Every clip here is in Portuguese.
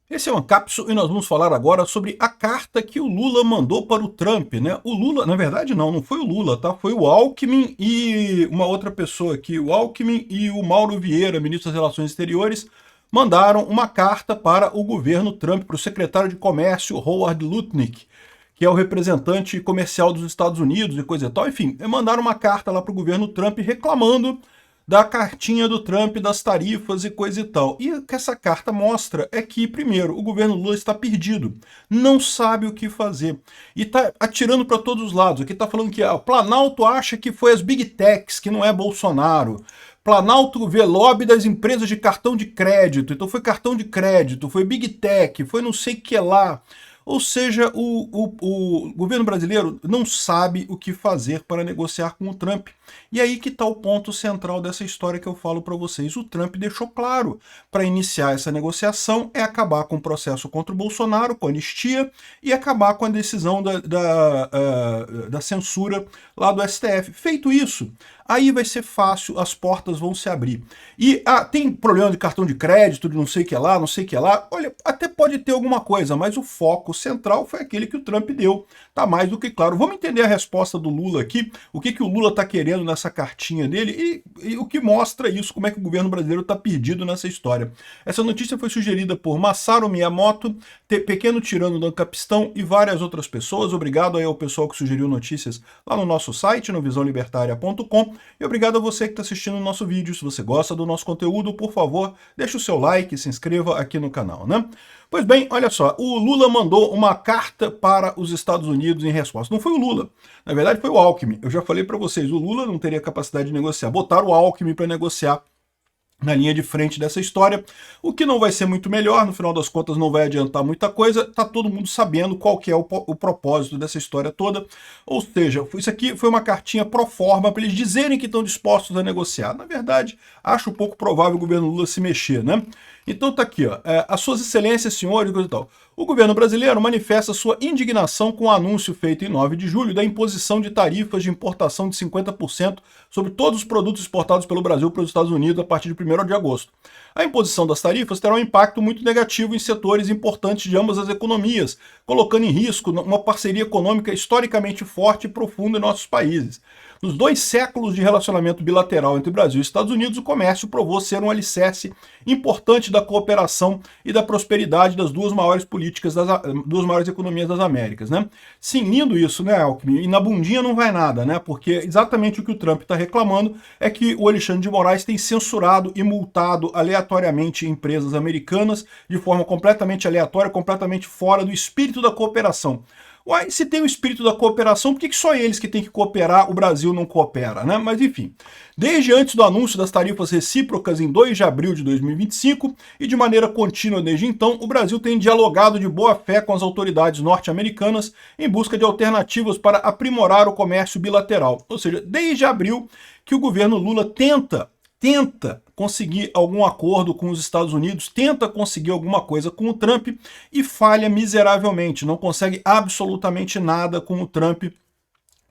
Esse é o Ancapsu e nós vamos falar agora sobre a carta que o Lula mandou para o Trump, né? O Lula, na verdade não foi o Lula, tá? Foi o Alckmin e uma outra pessoa aqui, o Alckmin e o Mauro Vieira, ministro das Relações Exteriores, mandaram uma carta para o governo Trump, para o secretário de Comércio, Howard Lutnick, que é o representante comercial dos Estados Unidos e coisa e tal. Enfim, mandaram uma carta lá para o governo Trump reclamando da cartinha do Trump, das tarifas e coisa e tal. E o que essa carta mostra é que, primeiro, o governo Lula está perdido, não sabe o que fazer, e está atirando para todos os lados. Aqui está falando que o Planalto acha que foi as Big Techs, que não é Bolsonaro. Planalto vê lobby das empresas de cartão de crédito, então foi cartão de crédito, foi Big Tech, foi não sei o que lá. Ou seja, o governo brasileiro não sabe o que fazer para negociar com o Trump. E aí que está o ponto central dessa história que eu falo para vocês. O Trump deixou claro, para iniciar essa negociação é acabar com o processo contra o Bolsonaro, com a anistia, e acabar com a decisão da censura lá do STF. Feito isso, aí vai ser fácil, as portas vão se abrir. E tem problema de cartão de crédito, de não sei o que lá, não sei o que lá. Olha, até pode ter alguma coisa, mas o foco central foi aquele que o Trump deu. Tá mais do que claro. Vamos entender a resposta do Lula aqui, o que o Lula está querendo nessa cartinha dele e o que mostra isso, como é que o governo brasileiro está perdido nessa história. Essa notícia foi sugerida por Masaru Miyamoto, Pequeno Tirano do Ancapistão e várias outras pessoas. Obrigado aí ao pessoal que sugeriu notícias lá no nosso site, no visãolibertaria.com, e obrigado a você que está assistindo o nosso vídeo. Se você gosta do nosso conteúdo, por favor, deixe o seu like e se inscreva aqui no canal, né? Pois bem, olha só, o Lula mandou uma carta para os Estados Unidos em resposta. Não foi o Lula, na verdade foi o Alckmin. Eu já falei para vocês, o Lula não teria capacidade de negociar. Botaram o Alckmin para negociar na linha de frente dessa história, o que não vai ser muito melhor, no final das contas não vai adiantar muita coisa, tá todo mundo sabendo qual que é o propósito dessa história toda, ou seja, isso aqui foi uma cartinha pro forma para eles dizerem que estão dispostos a negociar. Na verdade, acho pouco provável o governo Lula se mexer, né? Então tá aqui, ó, as suas excelências, senhores, e tal. O governo brasileiro manifesta sua indignação com o anúncio feito em 9 de julho da imposição de tarifas de importação de 50% sobre todos os produtos exportados pelo Brasil para os Estados Unidos a partir de 1º de agosto. A imposição das tarifas terá um impacto muito negativo em setores importantes de ambas as economias, colocando em risco uma parceria econômica historicamente forte e profunda em nossos países. Nos 2 séculos de relacionamento bilateral entre Brasil e Estados Unidos, o comércio provou ser um alicerce importante da cooperação e da prosperidade das duas maiores duas maiores economias das Américas, né? Sim, lindo isso, né, Alckmin? E na bundinha não vai nada, né? Porque exatamente o que o Trump está reclamando é que o Alexandre de Moraes tem censurado e multado aleatoriamente empresas americanas de forma completamente aleatória, completamente fora do espírito da cooperação. Uai, se tem o espírito da cooperação, por que só eles que têm que cooperar, o Brasil não coopera, né? Mas enfim, desde antes do anúncio das tarifas recíprocas em 2 de abril de 2025 e de maneira contínua desde então, o Brasil tem dialogado de boa fé com as autoridades norte-americanas em busca de alternativas para aprimorar o comércio bilateral. Ou seja, desde abril que o governo Lula tenta conseguir algum acordo com os Estados Unidos, tenta conseguir alguma coisa com o Trump e falha miseravelmente, não consegue absolutamente nada com o Trump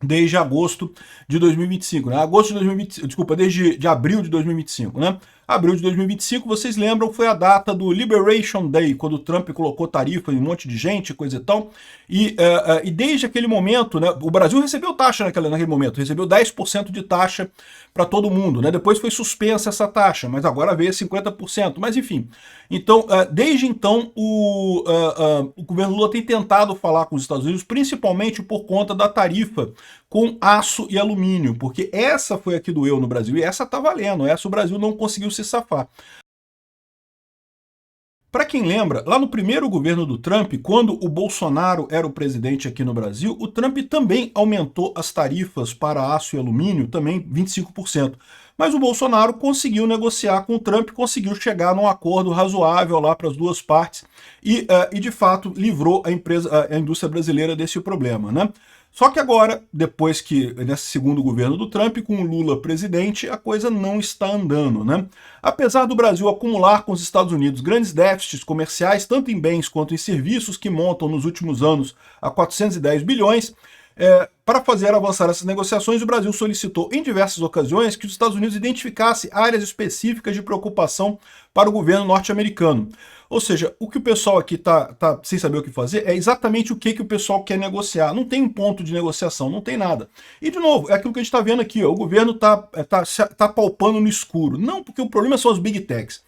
desde agosto de 2025, né? Agosto de 2025, desculpa, desde abril de 2025, né? Abril de 2025, vocês lembram, foi a data do Liberation Day, quando o Trump colocou tarifa em um monte de gente, coisa e tal, e desde aquele momento, né, o Brasil recebeu taxa naquele momento, recebeu 10% de taxa para todo mundo, né? Depois foi suspensa essa taxa, mas agora veio 50%, mas enfim. Então, desde então, o governo Lula tem tentado falar com os Estados Unidos, principalmente por conta da tarifa com aço e alumínio, porque essa foi a que doeu no Brasil, e essa tá valendo, essa o Brasil não conseguiu se safar. Para quem lembra, lá no primeiro governo do Trump, quando o Bolsonaro era o presidente aqui no Brasil, o Trump também aumentou as tarifas para aço e alumínio, também 25%. Mas o Bolsonaro conseguiu negociar com o Trump, conseguiu chegar num acordo razoável lá para as duas partes e de fato livrou a indústria brasileira desse problema, né? Só que agora, depois que, nesse segundo governo do Trump, com o Lula presidente, a coisa não está andando, né? Apesar do Brasil acumular com os Estados Unidos grandes déficits comerciais, tanto em bens quanto em serviços, que montam nos últimos anos a 410 bilhões, Para fazer avançar essas negociações, o Brasil solicitou em diversas ocasiões que os Estados Unidos identificasse áreas específicas de preocupação para o governo norte-americano. Ou seja, o que o pessoal aqui tá sem saber o que fazer é exatamente o que o pessoal quer negociar. Não tem um ponto de negociação, não tem nada. E, de novo, é aquilo que a gente está vendo aqui, ó, o governo tá palpando no escuro. Não, porque o problema são as big techs.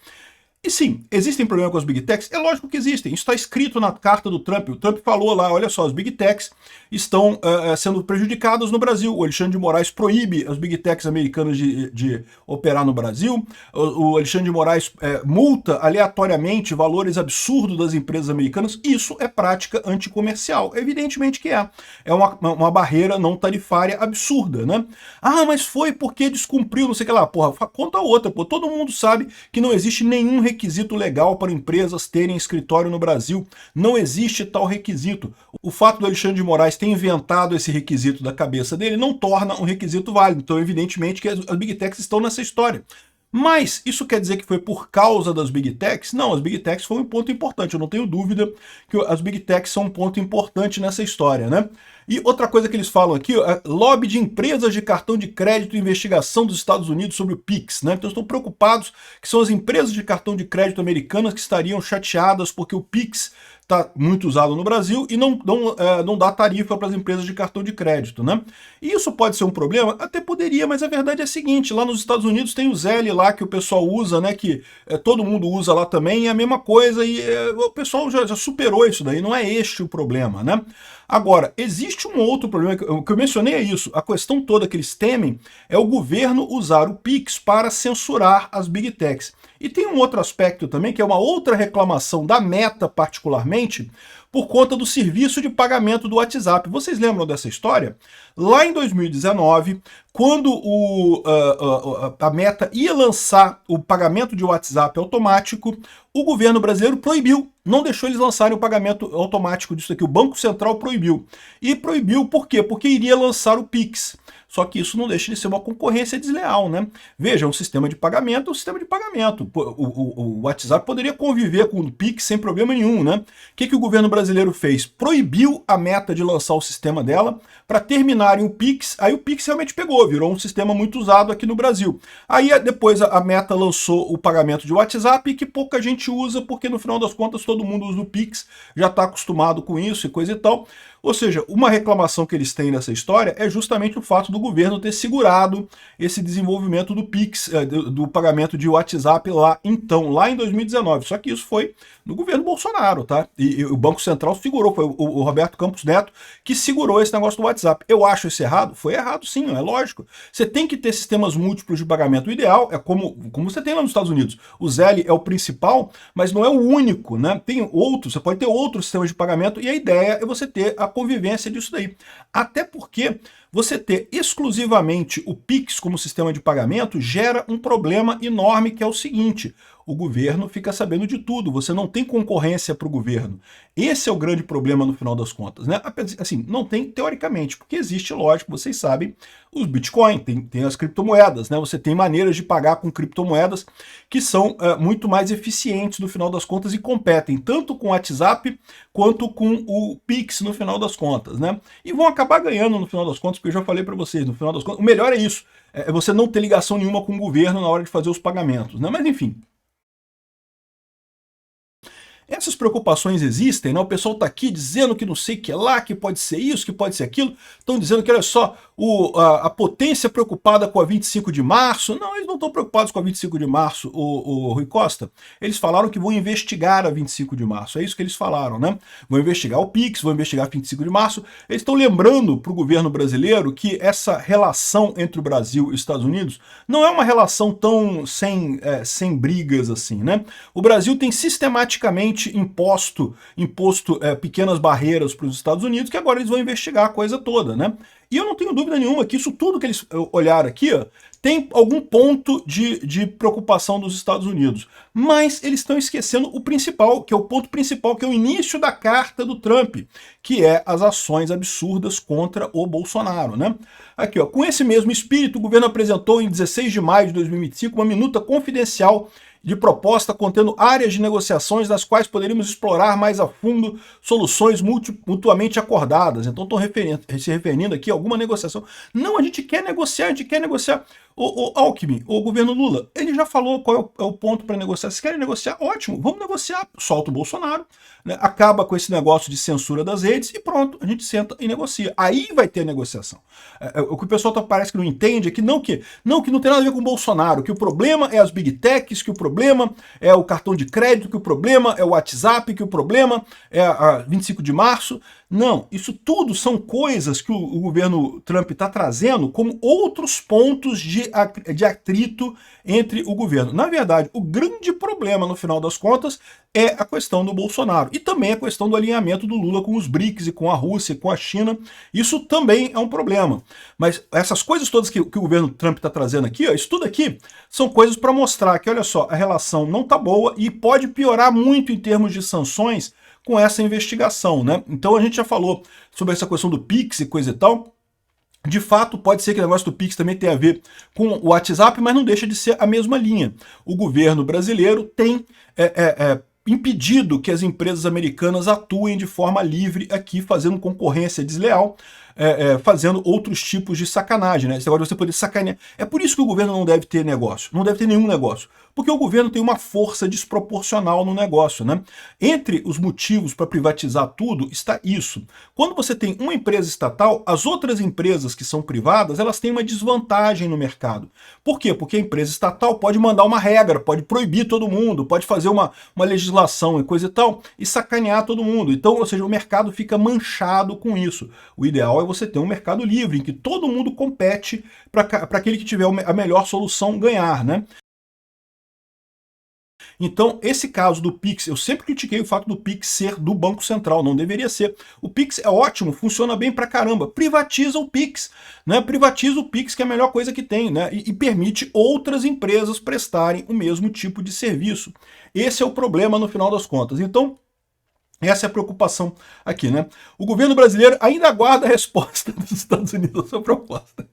E sim, existem problemas com as Big Techs? É lógico que existem. Isso está escrito na carta do Trump. O Trump falou lá, olha só, as Big Techs estão sendo prejudicadas no Brasil. O Alexandre de Moraes proíbe as Big Techs americanas de operar no Brasil. O Alexandre de Moraes multa aleatoriamente valores absurdos das empresas americanas. Isso é prática anticomercial. Evidentemente que é. É uma barreira não tarifária absurda, né? Ah, mas foi porque descumpriu, não sei o que lá. Porra, conta outra, pô. Todo mundo sabe que não existe nenhum requisito legal para empresas terem escritório no Brasil. Não existe tal requisito. O fato do Alexandre de Moraes ter inventado esse requisito da cabeça dele não torna um requisito válido. Então, evidentemente que as Big Techs estão nessa história. Mas isso quer dizer que foi por causa das Big Techs? Não, as Big Techs foram um ponto importante. Eu não tenho dúvida que as Big Techs são um ponto importante nessa história, né? E outra coisa que eles falam aqui, lobby de empresas de cartão de crédito e investigação dos Estados Unidos sobre o Pix, né? Então estão preocupados que são as empresas de cartão de crédito americanas que estariam chateadas porque o Pix está muito usado no Brasil e não dá tarifa para as empresas de cartão de crédito, né? E isso pode ser um problema? Até poderia, mas a verdade é a seguinte, lá nos Estados Unidos tem o Zelle lá que o pessoal usa, né? Que todo mundo usa lá também, e é a mesma coisa, e o pessoal já superou isso daí, não é este o problema, né? Agora, existe um outro problema, que eu mencionei é isso, a questão toda que eles temem é o governo usar o Pix para censurar as Big Techs. E tem um outro aspecto também, que é uma outra reclamação da Meta particularmente, por conta do serviço de pagamento do WhatsApp. Vocês lembram dessa história? Lá em 2019, quando a Meta ia lançar o pagamento de WhatsApp automático, o governo brasileiro proibiu, não deixou eles lançarem o pagamento automático disso aqui. O Banco Central proibiu. E proibiu por quê? Porque iria lançar o Pix. Só que isso não deixa de ser uma concorrência desleal, né? Veja, um sistema de pagamento é um sistema de pagamento. O WhatsApp poderia conviver com o Pix sem problema nenhum, né? O que o governo brasileiro fez? Proibiu a Meta de lançar o sistema dela para terminarem o Pix. Aí o Pix realmente pegou, virou um sistema muito usado aqui no Brasil. Aí depois a Meta lançou o pagamento de WhatsApp, que pouca gente usa, porque no final das contas todo mundo usa o Pix, já está acostumado com isso e coisa e tal. Ou seja, uma reclamação que eles têm nessa história é justamente o fato do governo ter segurado esse desenvolvimento do Pix, do pagamento de WhatsApp lá em 2019. Só que isso foi no governo Bolsonaro, tá? E o Banco Central segurou, foi o Roberto Campos Neto que segurou esse negócio do WhatsApp. Eu acho isso errado? Foi errado sim, é lógico. Você tem que ter sistemas múltiplos de pagamento. O ideal é como você tem lá nos Estados Unidos. O Zelle é o principal, mas não é o único, né? Tem outros, você pode ter outros sistemas de pagamento e a ideia é você ter a convivência disso daí. Até porque você ter exclusivamente o Pix como sistema de pagamento gera um problema enorme, que é o seguinte: o governo fica sabendo de tudo, você não tem concorrência para o governo. Esse é o grande problema no final das contas, né? Assim, não tem teoricamente, porque existe, lógico, vocês sabem, os Bitcoin, tem as criptomoedas, né? Você tem maneiras de pagar com criptomoedas que são muito mais eficientes no final das contas e competem tanto com o WhatsApp quanto com o Pix no final das contas, né? E vão acabar ganhando no final das contas, porque eu já falei para vocês, no final das contas, o melhor é isso, é você não ter ligação nenhuma com o governo na hora de fazer os pagamentos, né? Mas enfim. Essas preocupações existem, né? O pessoal está aqui dizendo que não sei o que lá, que pode ser isso, que pode ser aquilo. Estão dizendo que, olha só, a potência preocupada com a 25 de março. Não, eles não estão preocupados com a 25 de março, o Rui Costa. Eles falaram que vão investigar a 25 de março. É isso que eles falaram, né? Vão investigar o Pix, vão investigar a 25 de março. Eles estão lembrando para o governo brasileiro que essa relação entre o Brasil e os Estados Unidos não é uma relação tão sem brigas assim, né? O Brasil tem sistematicamente imposto pequenas barreiras para os Estados Unidos, que agora eles vão investigar a coisa toda, né? E eu não tenho dúvida nenhuma que isso tudo que eles olharam aqui, tem algum ponto de preocupação dos Estados Unidos. Mas eles estão esquecendo o principal, que é o ponto principal, que é o início da carta do Trump, que é as ações absurdas contra o Bolsonaro, né? Aqui, ó, com esse mesmo espírito, o governo apresentou em 16 de maio de 2025 uma minuta confidencial de proposta contendo áreas de negociações nas quais poderíamos explorar mais a fundo soluções mutuamente acordadas. Então estão se referindo aqui a alguma negociação. Não, a gente quer negociar, a gente quer negociar. O Alckmin, o governo Lula, ele já falou qual é o ponto para negociar. Se querem negociar, ótimo, vamos negociar. Solta o Bolsonaro, né, acaba com esse negócio de censura das redes e pronto, a gente senta e negocia. Aí vai ter negociação. O que o pessoal parece que não entende é que não tem nada a ver com o Bolsonaro, que o problema é as big techs, que o problema é o cartão de crédito, que o problema é o WhatsApp, que o problema é a 25 de março. Não, isso tudo são coisas que o governo Trump está trazendo como outros pontos de atrito entre o governo. Na verdade, o grande problema, no final das contas, é a questão do Bolsonaro. E também a questão do alinhamento do Lula com os BRICS e com a Rússia e com a China. Isso também é um problema. Mas essas coisas todas que o governo Trump está trazendo aqui, ó, isso tudo aqui, são coisas para mostrar que, olha só, a relação não está boa e pode piorar muito em termos de sanções com essa investigação, né? Então a gente já falou sobre essa questão do Pix e coisa e tal. De fato, pode ser que o negócio do Pix também tenha a ver com o WhatsApp, mas não deixa de ser a mesma linha. O governo brasileiro tem impedido que as empresas americanas atuem de forma livre aqui, fazendo concorrência desleal, fazendo outros tipos de sacanagem, né? Esse negócio de você poder sacanear. É por isso que o governo não deve ter negócio, não deve ter nenhum negócio. Porque o governo tem uma força desproporcional no negócio, né? Entre os motivos para privatizar tudo está isso. Quando você tem uma empresa estatal, as outras empresas que são privadas, elas têm uma desvantagem no mercado. Por quê? Porque a empresa estatal pode mandar uma regra, pode proibir todo mundo, pode fazer uma legislação e coisa e tal, e sacanear todo mundo. Então, ou seja, o mercado fica manchado com isso. O ideal é você ter um mercado livre, em que todo mundo compete para aquele que tiver a melhor solução ganhar, né? Então, esse caso do Pix, eu sempre critiquei o fato do Pix ser do Banco Central, não deveria ser. O Pix é ótimo, funciona bem pra caramba. Privatiza o Pix, né? Privatiza o Pix, que é a melhor coisa que tem, né? E permite outras empresas prestarem o mesmo tipo de serviço. Esse é o problema no final das contas. Então, essa é a preocupação aqui, né? O governo brasileiro ainda aguarda a resposta dos Estados Unidos à sua proposta.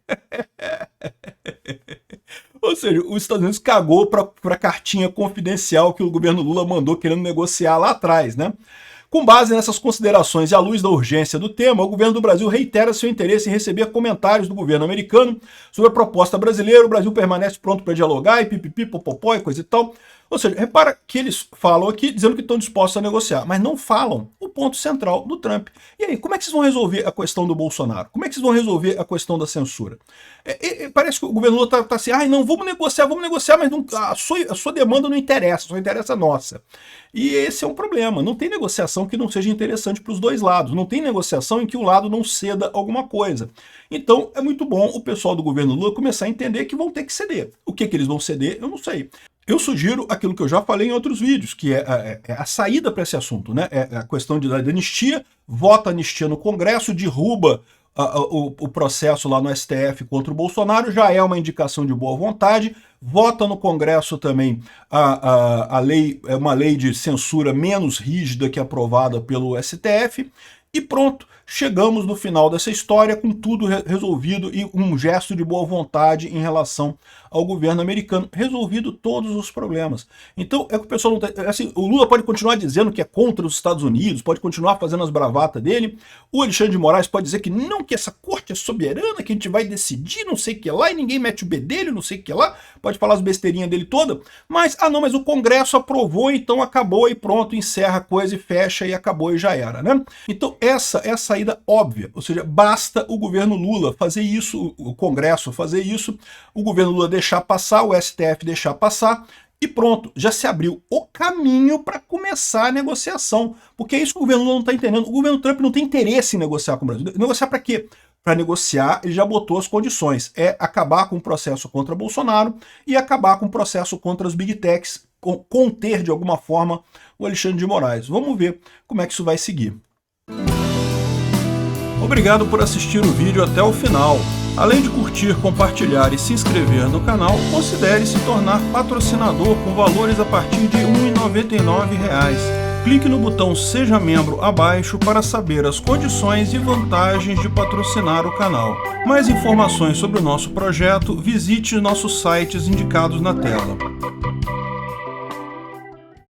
Ou seja, os Estados Unidos cagou para a cartinha confidencial que o governo Lula mandou querendo negociar lá atrás, né? Com base nessas considerações e à luz da urgência do tema, o governo do Brasil reitera seu interesse em receber comentários do governo americano sobre a proposta brasileira. O Brasil permanece pronto para dialogar e pipipi, popopó e coisa e tal. Ou seja, repara que eles falam aqui dizendo que estão dispostos a negociar, mas não falam o ponto central do Trump. E aí, como é que vocês vão resolver a questão do Bolsonaro? Como é que vocês vão resolver a questão da censura? Parece que o governo Lula está assim, não, vamos negociar, mas não, a sua demanda não interessa, só interessa a nossa. E esse é um problema, não tem negociação que não seja interessante para os dois lados, não tem negociação em que um lado não ceda alguma coisa. Então é muito bom o pessoal do governo Lula começar a entender que vão ter que ceder. O que eles vão ceder, eu não sei. Eu sugiro aquilo que eu já falei em outros vídeos, que é a saída para esse assunto, né? É a questão da anistia, vota a anistia no Congresso, derruba o processo lá no STF contra o Bolsonaro, já é uma indicação de boa vontade, vota no Congresso também a lei, uma lei de censura menos rígida que é aprovada pelo STF, e pronto, chegamos no final dessa história com tudo resolvido e um gesto de boa vontade em relação ao governo americano, resolvido todos os problemas. Então, é que o pessoal não tá, assim, o Lula pode continuar dizendo que é contra os Estados Unidos, pode continuar fazendo as bravatas dele, o Alexandre de Moraes pode dizer que não, que essa corte é soberana, que a gente vai decidir, não sei o que lá, e ninguém mete o bedelho, não sei o que lá, pode falar as besteirinhas dele toda, mas, mas o Congresso aprovou, então acabou e pronto, encerra a coisa e fecha e acabou e já era, né? Então, essa é a saída óbvia, ou seja, basta o governo Lula fazer isso, o Congresso fazer isso, o governo Lula deixar passar, o STF deixar passar, e pronto, já se abriu o caminho para começar a negociação, porque é isso que o governo Lula não está entendendo. O governo Trump não tem interesse em negociar com o Brasil. Negociar para quê? Para negociar, ele já botou as condições, é acabar com o processo contra Bolsonaro e acabar com o processo contra as Big Techs, conter de alguma forma o Alexandre de Moraes. Vamos ver como é que isso vai seguir. Obrigado por assistir o vídeo até o final. Além de curtir, compartilhar e se inscrever no canal, considere se tornar patrocinador com valores a partir de R$ 1,99. Clique no botão Seja Membro abaixo para saber as condições e vantagens de patrocinar o canal. Mais informações sobre o nosso projeto, visite nossos sites indicados na tela.